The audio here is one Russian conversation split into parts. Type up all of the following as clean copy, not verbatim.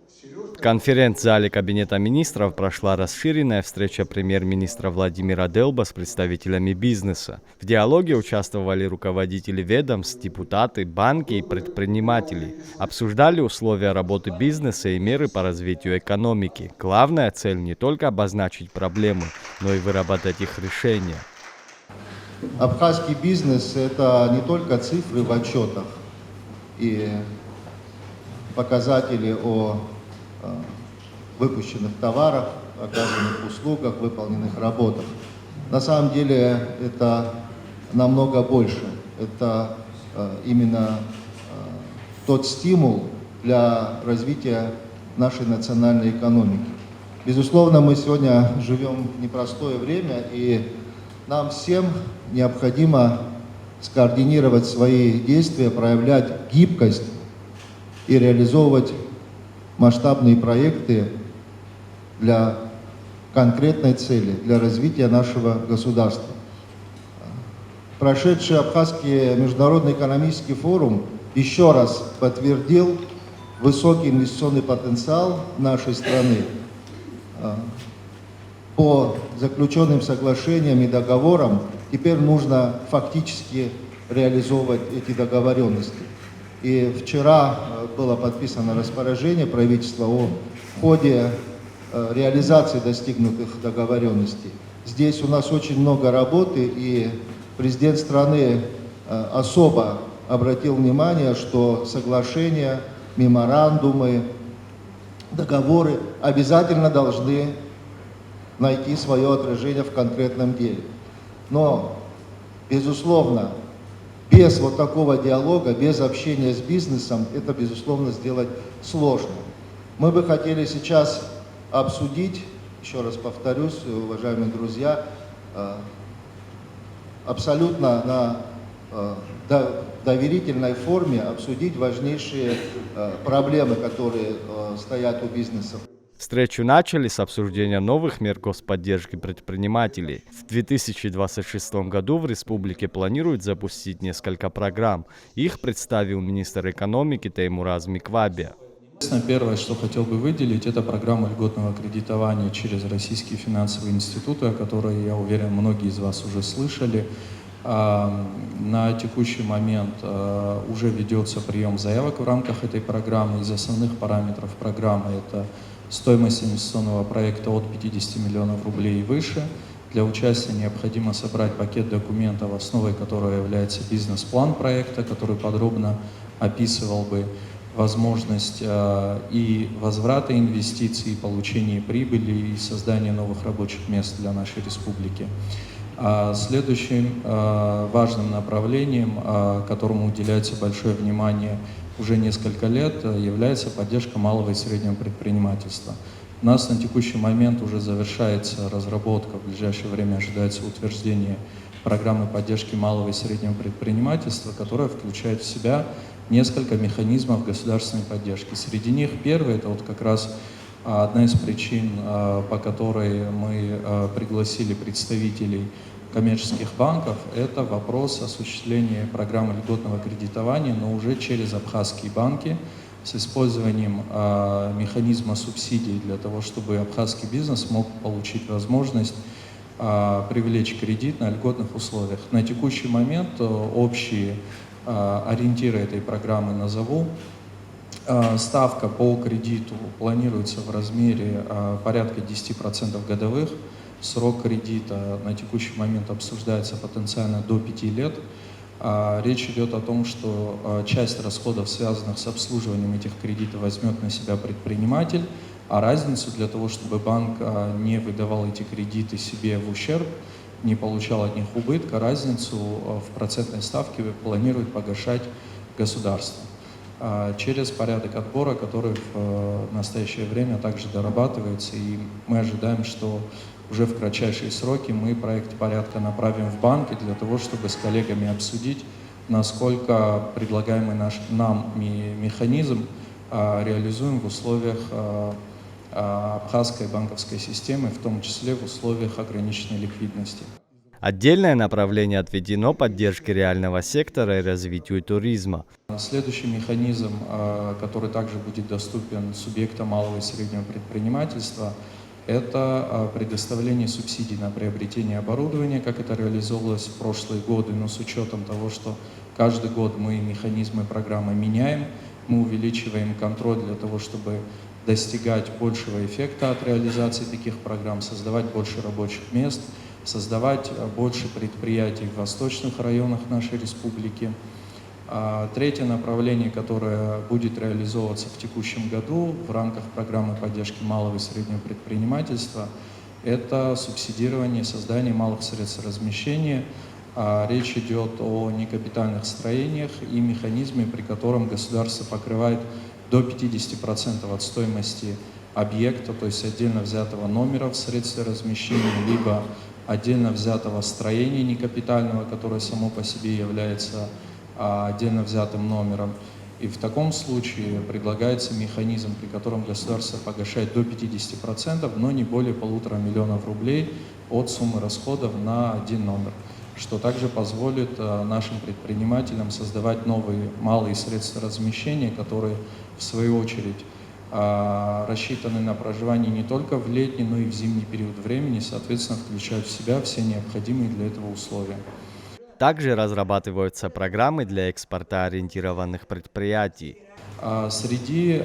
В конференц-зале Кабинета министров прошла расширенная встреча премьер-министра Владимира Делба с представителями бизнеса. В диалоге участвовали руководители ведомств, депутаты, банки и предприниматели. Обсуждали условия работы бизнеса и меры по развитию экономики. Главная цель не только обозначить проблемы, но и выработать их решения. Абхазский бизнес – это не только цифры в отчетах и показатели о выпущенных товарах, оказанных услугах, выполненных работах. На самом деле это намного больше. Это именно тот стимул для развития нашей национальной экономики. Безусловно, мы сегодня живем в непростое время, и нам всем необходимо скоординировать свои действия, проявлять гибкость и реализовывать масштабные проекты для конкретной цели, для развития нашего государства. Прошедший Абхазский международный экономический форум еще раз подтвердил высокий инвестиционный потенциал нашей страны. По заключенным соглашениям и договорам теперь нужно фактически реализовывать эти договоренности. И вчера было подписано распоряжение правительства о ходе реализации достигнутых договоренностей. Здесь у нас очень много работы, и президент страны особо обратил внимание, что соглашения, меморандумы, договоры обязательно должны найти свое отражение в конкретном деле. Но, безусловно, без вот такого диалога, без общения с бизнесом, это, безусловно, сделать сложно. Мы бы хотели сейчас обсудить, еще раз повторюсь, уважаемые друзья, абсолютно на доверительной форме обсудить важнейшие проблемы, которые стоят у бизнеса. Встречу начали с обсуждения новых мер господдержки предпринимателей. В 2026 году в республике планируют запустить несколько программ. Их представил министр экономики Теймураз Миквабе. Первое, что хотел бы выделить, это программа льготного кредитования через российские финансовые институты, о которой, я уверен, многие из вас уже слышали. На текущий момент уже ведется прием заявок в рамках этой программы. Из основных параметров программы это стоимость инвестиционного проекта от 50 миллионов рублей и выше. Для участия необходимо собрать пакет документов, основой которого является бизнес-план проекта, который подробно описывал бы возможность и возврата инвестиций, и получения прибыли, и создания новых рабочих мест для нашей республики. Следующим важным направлением, которому уделяется большое внимание уже несколько лет, является поддержка малого и среднего предпринимательства. У нас на текущий момент уже завершается разработка, в ближайшее время ожидается утверждение программы поддержки малого и среднего предпринимательства, которая включает в себя несколько механизмов государственной поддержки. Среди них первый – это вот как раз одна из причин, по которой мы пригласили представителей коммерческих банков, это вопрос осуществления программы льготного кредитования, но уже через абхазские банки с использованием механизма субсидий для того, чтобы абхазский бизнес мог получить возможность привлечь кредит на льготных условиях. На текущий момент общие ориентиры этой программы назову. Ставка по кредиту планируется в размере порядка 10% годовых. Срок кредита на текущий момент обсуждается потенциально до 5 лет. Речь идет о том, что часть расходов, связанных с обслуживанием этих кредитов, возьмет на себя предприниматель, а разницу для того, чтобы банк не выдавал эти кредиты себе в ущерб, не получал от них убытка, разницу в процентной ставке планирует погашать государство через порядок отбора, который в настоящее время также дорабатывается, и мы ожидаем, что уже в кратчайшие сроки мы проект порядка направим в банки для того, чтобы с коллегами обсудить, насколько предлагаемый нам механизм реализуем в условиях абхазской банковской системы, в том числе в условиях ограниченной ликвидности. Отдельное направление отведено поддержке реального сектора и развитию туризма. Следующий механизм, который также будет доступен субъектам малого и среднего предпринимательства, это предоставление субсидий на приобретение оборудования, как это реализовывалось в прошлые годы, но с учетом того, что каждый год мы механизмы программы меняем, мы увеличиваем контроль для того, чтобы достигать большего эффекта от реализации таких программ, создавать больше рабочих мест, создавать больше предприятий в восточных районах нашей республики. Третье направление, которое будет реализовываться в текущем году в рамках программы поддержки малого и среднего предпринимательства, это субсидирование создания малых средств размещения. Речь идет о некапитальных строениях и механизме, при котором государство покрывает до 50% от стоимости объекта, то есть отдельно взятого номера в средстве размещения, либо отдельно взятого строения некапитального, которое само по себе является отдельно взятым номером. И в таком случае предлагается механизм, при котором государство погашает до 50%, но не более 1,5 миллиона рублей от суммы расходов на один номер, что также позволит нашим предпринимателям создавать новые малые средства размещения, которые в свою очередь рассчитаны на проживание не только в летний, но и в зимний период времени, соответственно, включают в себя все необходимые для этого условия. Также разрабатываются программы для экспортоориентированных предприятий. Среди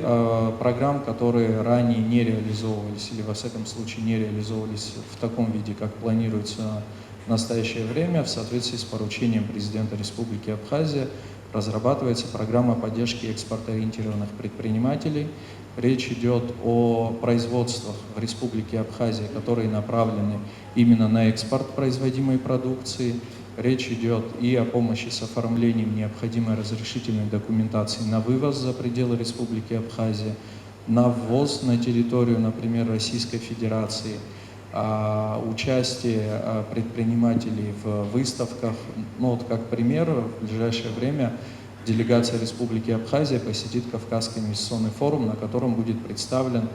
программ, которые ранее не реализовывались или, во всяком случае, не реализовывались в таком виде, как планируется в настоящее время, в соответствии с поручением президента Республики Абхазия, разрабатывается программа поддержки экспортоориентированных предпринимателей. Речь идет о производствах в Республике Абхазия, которые направлены именно на экспорт производимой продукции. Речь идет и о помощи с оформлением необходимой разрешительной документации на вывоз за пределы Республики Абхазия, на ввоз на территорию, например, Российской Федерации, участие предпринимателей в выставках. Ну, вот как пример, в ближайшее время делегация Республики Абхазия посетит Кавказский инвестиционный форум, на котором будет представлена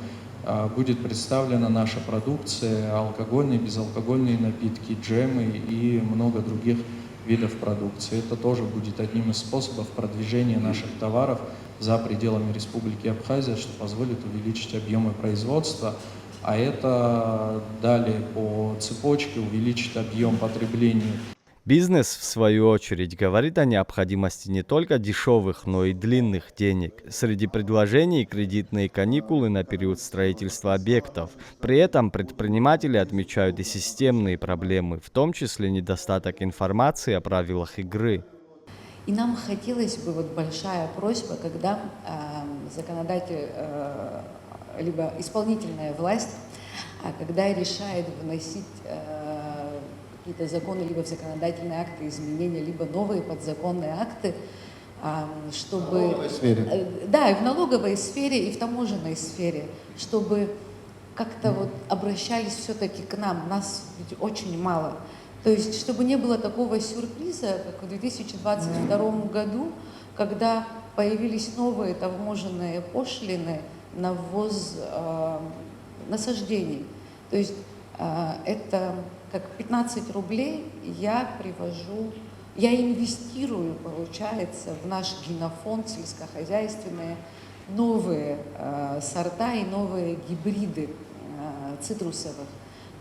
наша продукция, алкогольные, безалкогольные напитки, джемы и много других видов продукции. Это тоже будет одним из способов продвижения наших товаров за пределами Республики Абхазия, что позволит увеличить объемы производства, а это далее по цепочке увеличит объем потребления. Бизнес, в свою очередь, говорит о необходимости не только дешевых, но и длинных денег. Среди предложений кредитные каникулы на период строительства объектов. При этом предприниматели отмечают и системные проблемы, в том числе недостаток информации о правилах игры. И нам хотелось бы, вот большая просьба, когда законодатель, либо исполнительная власть, когда решает вносить какие-то законы, либо в законодательные акты изменения, либо новые подзаконные акты, чтобы... В налоговой сфере. Да, и в налоговой сфере, и в таможенной сфере, чтобы как-то вот обращались все-таки к нам. Нас ведь очень мало. То есть, чтобы не было такого сюрприза, как в 2022 году, когда появились новые таможенные пошлины на ввоз насаждений. То есть, это как 15 рублей я инвестирую, получается, в наш генофонд сельскохозяйственные новые сорта и новые гибриды цитрусовых.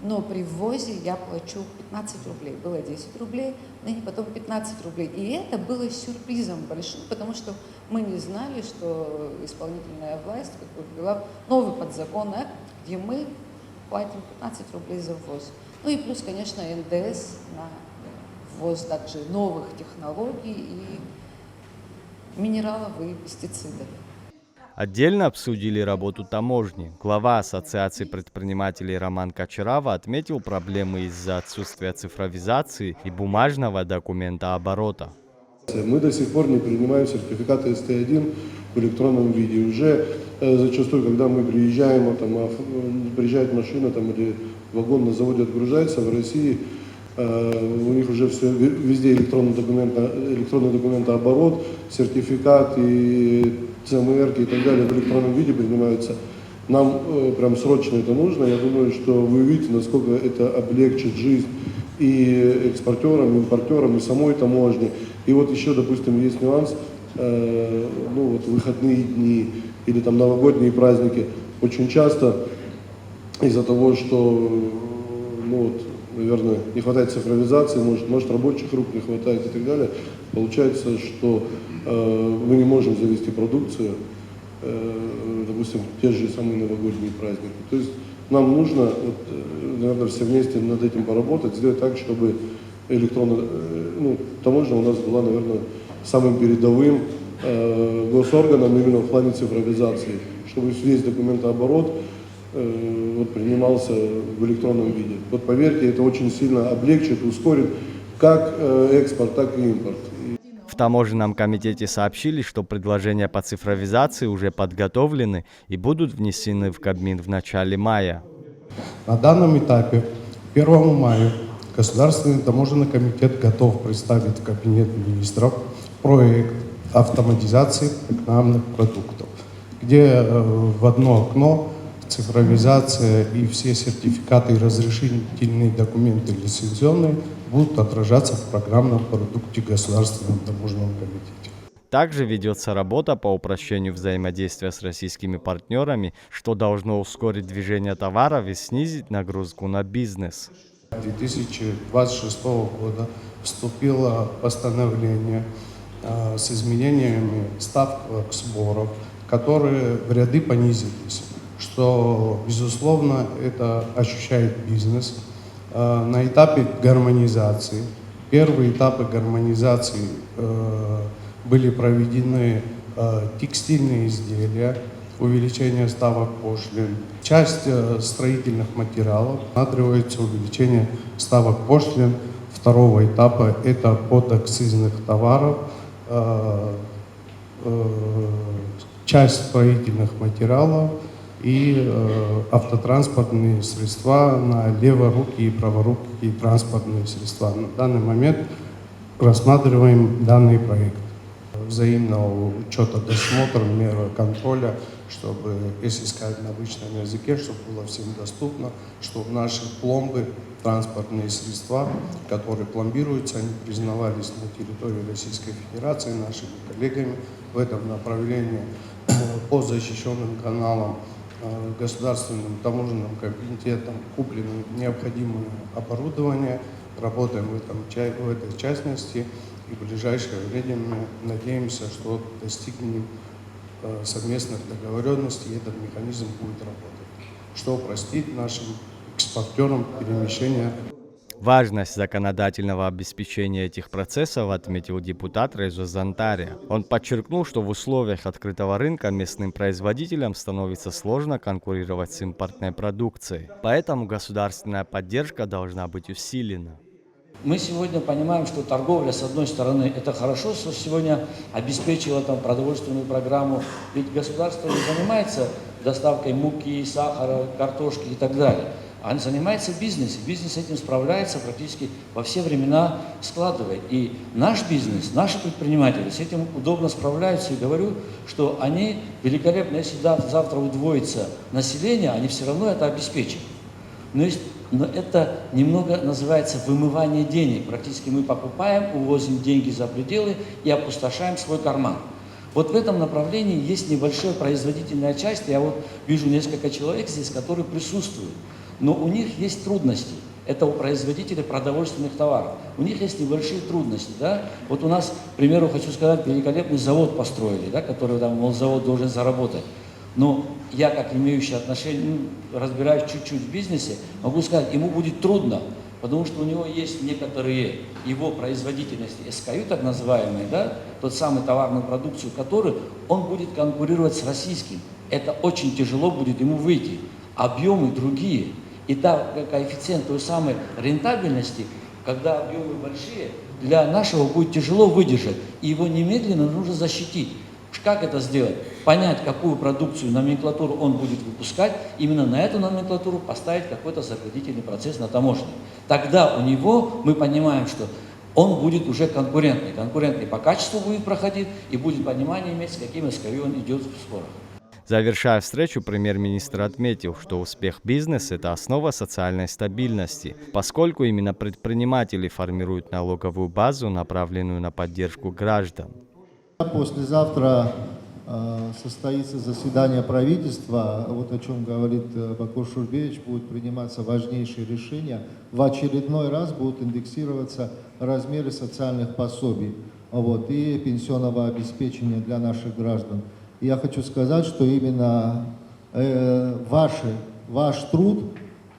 Но при ввозе я плачу 15 рублей. Было 10 рублей, ныне потом 15 рублей. И это было сюрпризом большим, потому что мы не знали, что исполнительная власть ввела новый подзаконный акт, где мы платим 15 рублей за ввоз. Ну и плюс, конечно, НДС на ввоз также новых технологий и минералов и пестицидов. Отдельно обсудили работу таможни. Глава Ассоциации предпринимателей Роман Кочерава отметил проблемы из-за отсутствия цифровизации и бумажного документооборота. Мы до сих пор не принимаем сертификаты СТ1 в электронном виде. Уже зачастую, когда мы приезжаем, приезжает машина или вагон на заводе отгружается, в России у них уже все везде электронный документооборот, сертификат и ЦМР и так далее в электронном виде принимаются. Нам прям срочно это нужно. Я думаю, что вы увидите, насколько это облегчит жизнь и экспортерам, и импортерам, и самой таможне. И вот еще, допустим, есть нюанс, ну вот выходные дни или там новогодние праздники. Очень часто из-за того, что, ну вот, наверное, не хватает цифровизации, может рабочих рук не хватает и так далее, получается, что мы не можем завести продукцию, допустим, в те же самые новогодние праздники. То есть нам нужно, вот, наверное, все вместе над этим поработать, сделать так, чтобы таможня у нас была, наверное, самым передовым госорганом именно в плане цифровизации, чтобы весь документооборот принимался в электронном виде. Вот поверьте, это очень сильно облегчит, ускорит как экспорт, так и импорт. В таможенном комитете сообщили, что предложения по цифровизации уже подготовлены и будут внесены в Кабмин в начале мая. На данном этапе, 1 мая, Государственный таможенный комитет готов представить в Кабинет министров проект автоматизации программных продуктов, где в одно окно цифровизация и все сертификаты и разрешительные документы лицензионные будут отражаться в программном продукте Государственного таможенного комитета. Также ведется работа по упрощению взаимодействия с российскими партнерами, что должно ускорить движение товаров и снизить нагрузку на бизнес. 2026 года вступило постановление с изменениями ставок сборов, которые в ряды понизились, что, безусловно, это ощущает бизнес. На этапе гармонизации, первые этапы гармонизации были проведены текстильные изделия, увеличение ставок пошлин, часть строительных материалов, рассматривается увеличение ставок пошлин второго этапа, это подакцизных товаров, часть строительных материалов и автотранспортные средства на леворукие и праворукие транспортные средства. На данный момент рассматриваем данный проект взаимного учета, досмотра, меры контроля, чтобы, если сказать на обычном языке, чтобы было всем доступно, чтобы наши пломбы, транспортные средства, которые пломбируются, они признавались на территории Российской Федерации нашими коллегами в этом направлении по защищенным каналам, Государственным таможенным комитетом куплено необходимое оборудование, работаем в этой частности. И в ближайшее время мы надеемся, что достигнем совместных договоренностей, и этот механизм будет работать, что упростит нашим экспортерам перемещение. Важность законодательного обеспечения этих процессов отметил депутат Резо Зантария. Он подчеркнул, что в условиях открытого рынка местным производителям становится сложно конкурировать с импортной продукцией. Поэтому государственная поддержка должна быть усилена. Мы сегодня понимаем, что торговля, с одной стороны, это хорошо, что сегодня обеспечила там продовольственную программу, ведь государство не занимается доставкой муки, сахара, картошки и так далее, а занимается бизнесом. Бизнес с этим справляется практически во все времена, складывает. И наш бизнес, наши предприниматели с этим удобно справляются. И говорю, что они великолепно, если завтра удвоится население, они все равно это обеспечат. Но это немного называется вымывание денег. Практически мы покупаем, увозим деньги за пределы и опустошаем свой карман. Вот в этом направлении есть небольшая производительная часть. Я вот вижу несколько человек здесь, которые присутствуют. Но у них есть трудности. Это у производителей продовольственных товаров. У них есть небольшие трудности. Да? Вот у нас, к примеру, хочу сказать, великолепный завод построили, да, который там, мол, завод должен заработать. Но я, как имеющий отношение, разбираюсь чуть-чуть в бизнесе, могу сказать, ему будет трудно, потому что у него есть некоторые его производительности, SKU так называемые, да, тот самый товарную продукцию, который он будет конкурировать с российским. Это очень тяжело будет ему выйти. Объемы другие. И коэффициент той самой рентабельности, когда объемы большие, для нашего будет тяжело выдержать. И его немедленно нужно защитить. Как это сделать? Понять, какую продукцию, номенклатуру он будет выпускать, именно на эту номенклатуру поставить какой-то заградительный процесс на таможне. Тогда у него, мы понимаем, что он будет уже конкурентный по качеству будет проходить и будет понимание иметь, с какими SKU он идет в спорах. Завершая встречу, премьер-министр отметил, что успех бизнеса – это основа социальной стабильности, поскольку именно предприниматели формируют налоговую базу, направленную на поддержку граждан. Послезавтра состоится заседание правительства, вот о чем говорит Бакур Шурбеевич, будут приниматься важнейшие решения. В очередной раз будут индексироваться размеры социальных пособий и пенсионного обеспечения для наших граждан. И я хочу сказать, что именно ваш труд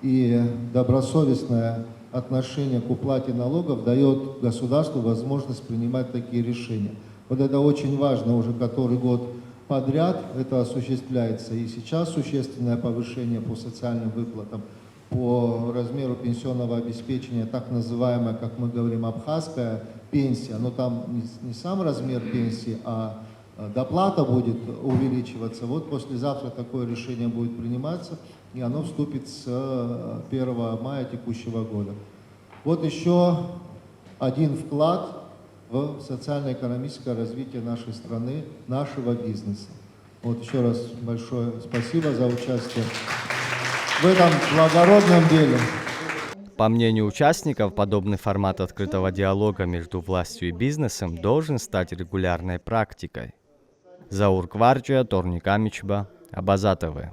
и добросовестное отношение к уплате налогов дает государству возможность принимать такие решения. Вот это очень важно, уже который год подряд это осуществляется. И сейчас существенное повышение по социальным выплатам, по размеру пенсионного обеспечения, так называемая, как мы говорим, абхазская пенсия, но там не сам размер пенсии, а доплата будет увеличиваться. Вот послезавтра такое решение будет приниматься, и оно вступит с 1 мая текущего года. Вот еще один вклад в социально-экономическое развитие нашей страны, нашего бизнеса. Вот еще раз большое спасибо за участие в этом благородном деле. По мнению участников, подобный формат открытого диалога между властью и бизнесом должен стать регулярной практикой. Заур Кварча, Торник Амичба, Абаза ТВ.